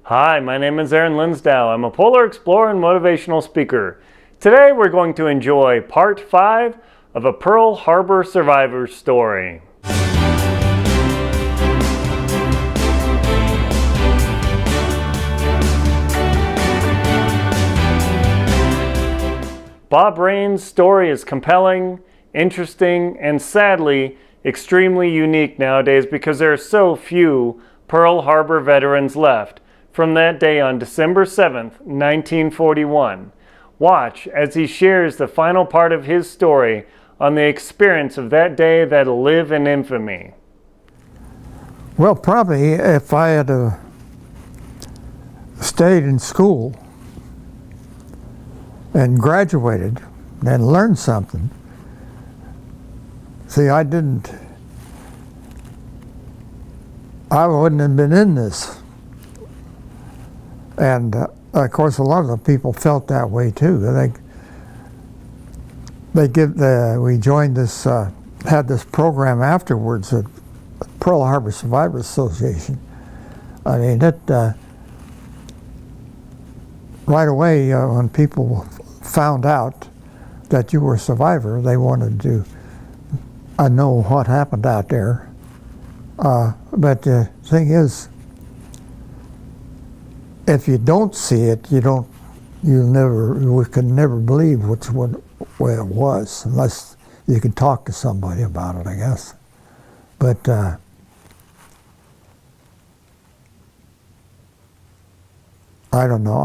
Hi, my name is Linsdau. I'm a polar explorer and motivational speaker. Today we're going to enjoy part 5 of a Pearl Harbor survivor's story. Bob Rain's story is compelling, interesting, and sadly extremely unique nowadays because there are so few Pearl Harbor veterans left from that day on December 7th, 1941. Watch as he shares the final part of his story on the experience of that day that'll live in infamy. Well, probably if I had stayed in school and graduated and learned something. See, I wouldn't have been in this. And of course, a lot of the people felt that way too. We joined this, had this program afterwards at Pearl Harbor Survivors Association. I mean, right away when people found out that you were a survivor, they wanted to know what happened out there. But the thing is, if you don't see it, we could never believe what way it was, unless you can talk to somebody about it, I guess. But I don't know.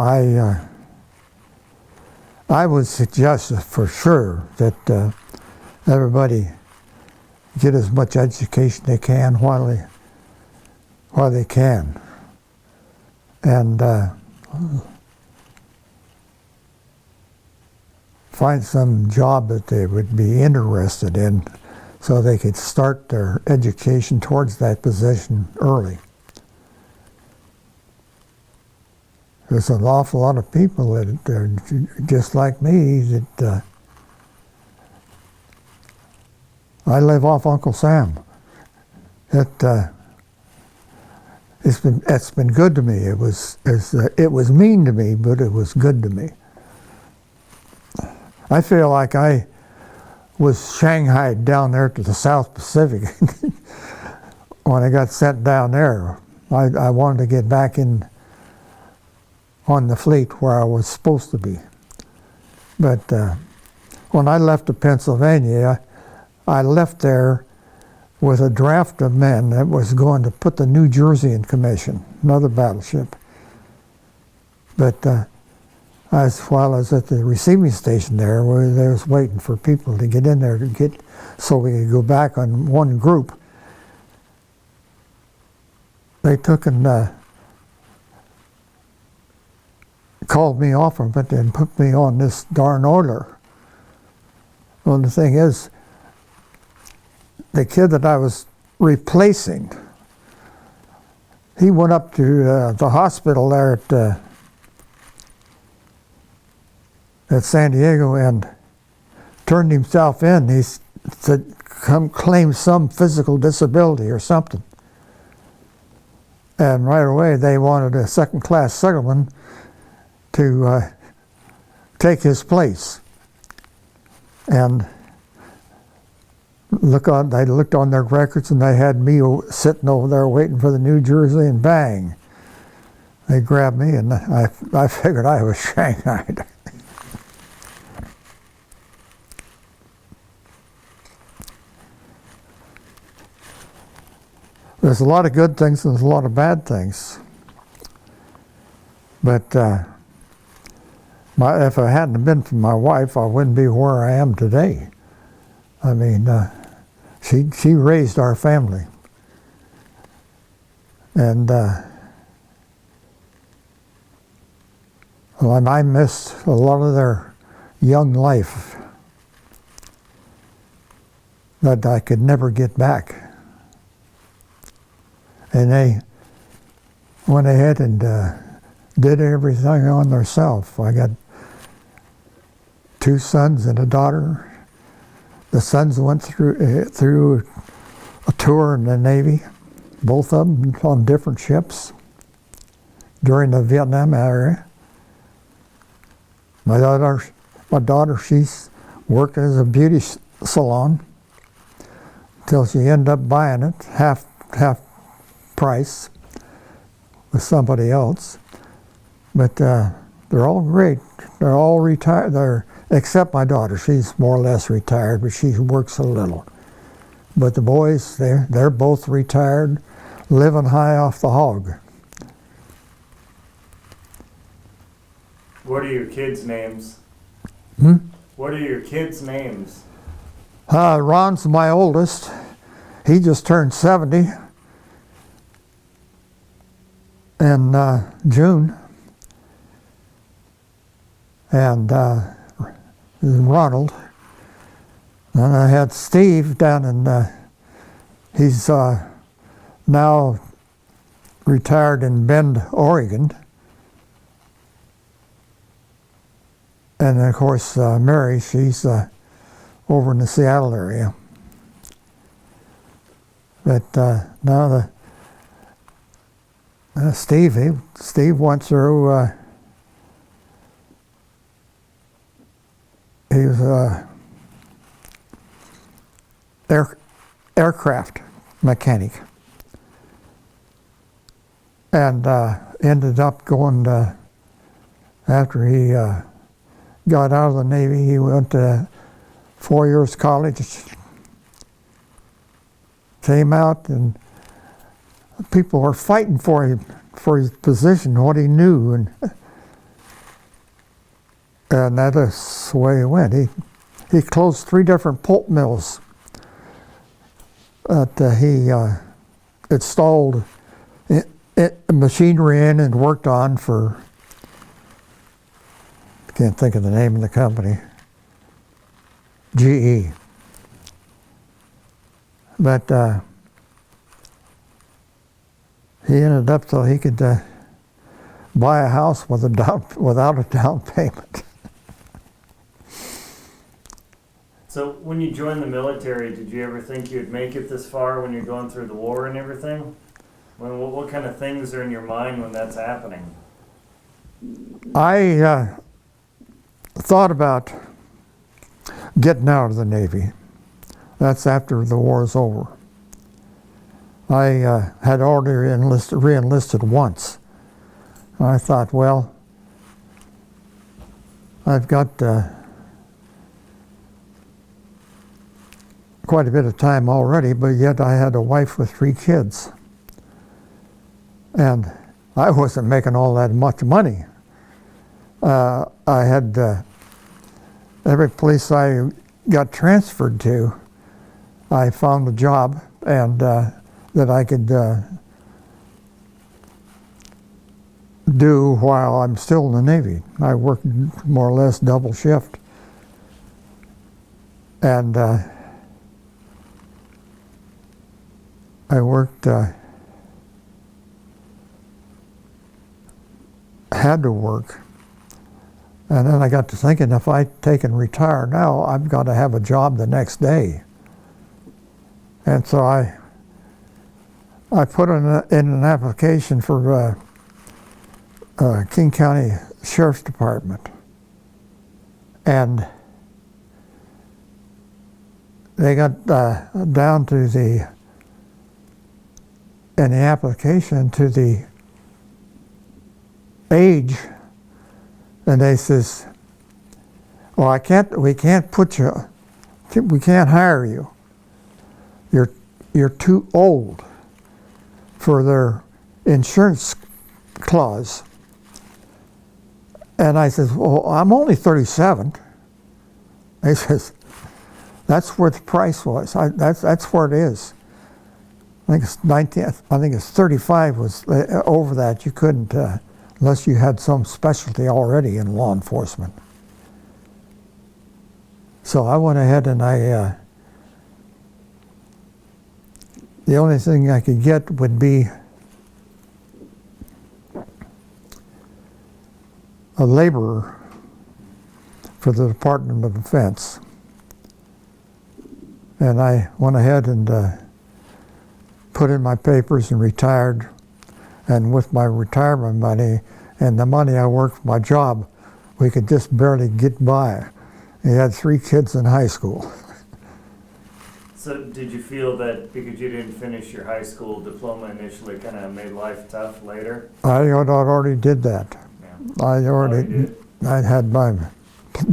I would suggest for sure that everybody get as much education they can while they can. And find some job that they would be interested in so they could start their education towards that position early. There's an awful lot of people that are just like me that I live off Uncle Sam. It's been good to me. It was mean to me, but it was good to me. I feel like I was shanghaied down there to the South Pacific when I got sent down there. I wanted to get back in on the fleet where I was supposed to be. But when I left to Pennsylvania, I left there with a draft of men that was going to put the New Jersey in commission, another battleship. But while I was at the receiving station there, where they was waiting for people to get in there so we could go back on one group, they took and called me off of it and put me on this darn order. Well, the thing is, the kid that I was replacing, he went up to the hospital there at San Diego and turned himself in. He said, come claim some physical disability or something. And right away they wanted a second-class settlement to take his place. And they looked on their records and they had me sitting over there waiting for the New Jersey, and bang, they grabbed me, and I figured I was shanghaied. There's a lot of good things and there's a lot of bad things. But if it hadn't been for my wife, I wouldn't be where I am today. I mean, she raised our family. And I missed a lot of their young life that I could never get back. And they went ahead and did everything on themselves. I got 2 sons and a daughter. The sons went through a tour in the Navy, both of them on different ships. during the Vietnam era. My daughter, she's worked as a beauty salon till she ended up buying it half price with somebody else. But they're all great. They're all retired. Except my daughter. She's more or less retired, but she works a little. But the boys, they're both retired, living high off the hog. What are your kids' names? What are your kids' names? Ron's my oldest. He just turned 70 in June. And Ronald. And I had Steve down in, he's now retired in Bend, Oregon. And of course, Mary, she's over in the Seattle area. But now Steve went through, he was aircraft mechanic. And ended up going to, after he got out of the Navy, he went to 4 years college, came out, and people were fighting for him, for his position, what he knew, and that's the way it went. He closed 3 different pulp mills that he installed machinery in and worked on for, I can't think of the name of the company, GE. But he ended up so he could buy a house without a down payment. So when you joined the military, did you ever think you'd make it this far when you're going through the war and everything? What kind of things are in your mind when that's happening? I thought about getting out of the Navy. That's after the war is over. I had already re-enlisted once. I thought, well, I've got quite a bit of time already, but yet I had a wife with 3 kids. And I wasn't making all that much money. I had every place I got transferred to, I found a job and that I could do while I'm still in the Navy. I worked more or less double shift. And I worked, had to work. And then I got to thinking, if I take and retire now, I've got to have a job the next day. And so I put in an application for King County Sheriff's Department. And they got down to in the application to the age, and they says, well, we can't hire you. You're too old for their insurance clause. And I says, well, I'm only 37. They says, that's where the price was. That's where it is. I think it's 19. I think it's 35 was over that. You couldn't unless you had some specialty already in law enforcement. So I went ahead and the only thing I could get would be a laborer for the Department of Defense. And I went ahead and put in my papers and retired And with my retirement money and the money I worked for my job, we could just barely get by. He had 3 kids in high school. So did you feel that because you didn't finish your high school diploma initially kind of made life tough later? I already did that. Yeah. I had my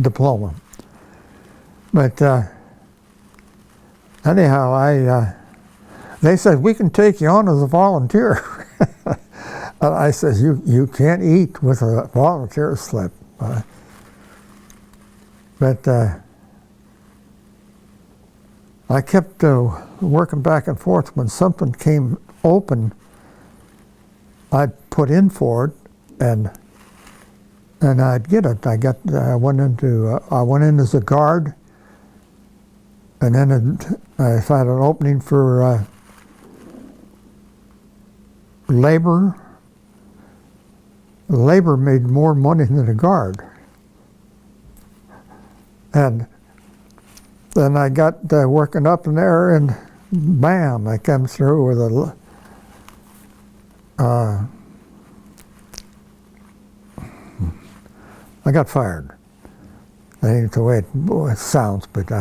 diploma. But anyhow, they said, we can take you on as a volunteer. I said, you can't eat with a volunteer slip. But I kept working back and forth. When something came open, I'd put in for it, and I'd get it. I went in as a guard, and then if I had an opening for labor made more money than a guard. And then I got working up in there, and bam, I come through with I got fired. That ain't the way it sounds, but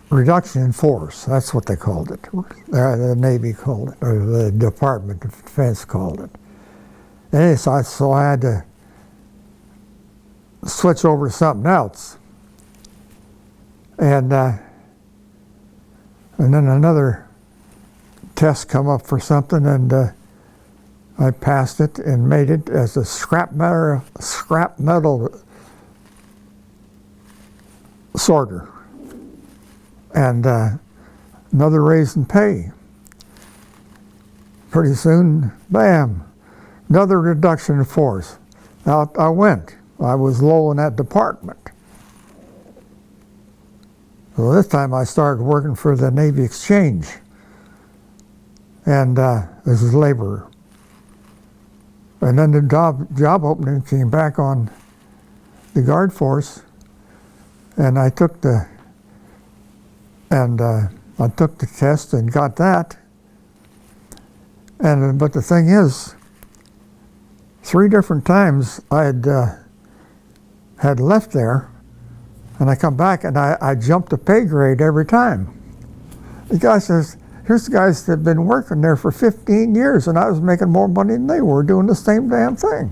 reduction in force, that's what they called it. The Navy called it, or the Department of Defense called it. And so I had to switch over to something else. And then another test come up for something, and I passed it and made it as a scrap metal sorter. And another raise in pay. Pretty soon, bam, another reduction in force. Out I went. I was low in that department. So this time I started working for the Navy Exchange. And this is laborer. And then the job opening came back on the guard force, and I took the test and got that. But the thing is, 3 different times I had left there, and I come back and I jumped a pay grade every time. The guy says, here's the guys that have been working there for 15 years, and I was making more money than they were doing the same damn thing.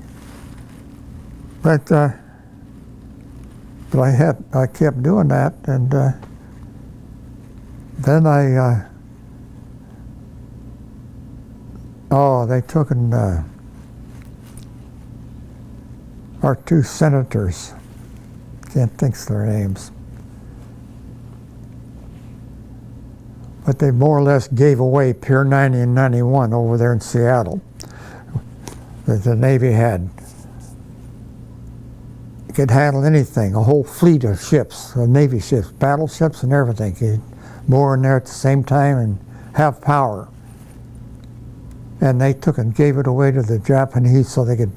But I kept doing that, and then they took our 2 senators, can't think of their names, but they more or less gave away Pier 90 and 91 over there in Seattle that the Navy had. It could handle anything, a whole fleet of ships, Navy ships, battleships and everything. Could moor in there at the same time and have power. And they took and gave it away to the Japanese so they could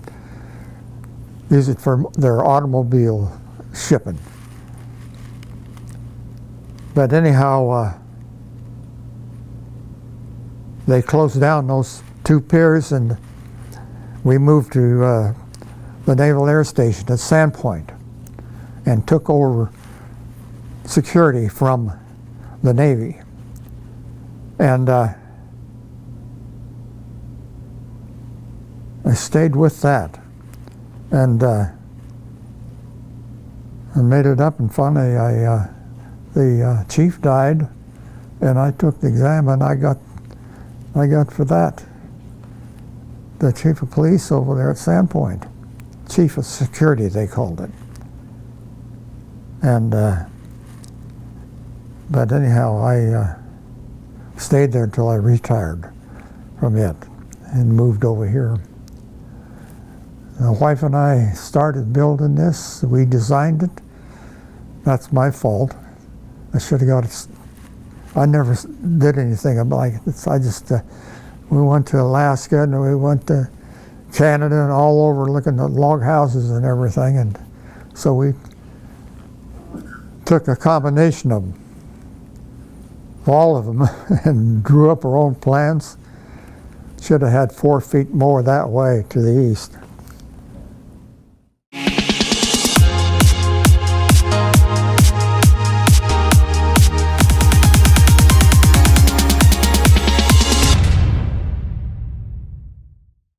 use it for their automobile shipping. But anyhow, they closed down those 2 piers, and we moved to the Naval Air Station at Sandpoint and took over security from the Navy. And I stayed with that, and I made it up, and finally the chief died, and I took the exam, and I got for that the chief of police over there at Sandpoint, chief of security they called it. And but anyhow, I stayed there until I retired from it and moved over here. My wife and I started building this. We designed it. That's my fault. I should have got it. I never did anything about it. I just, we went to Alaska and we went to Canada and all over looking at log houses and everything. And so we took a combination of them, all of them, and drew up our own plans. Should have had 4 feet more that way to the east.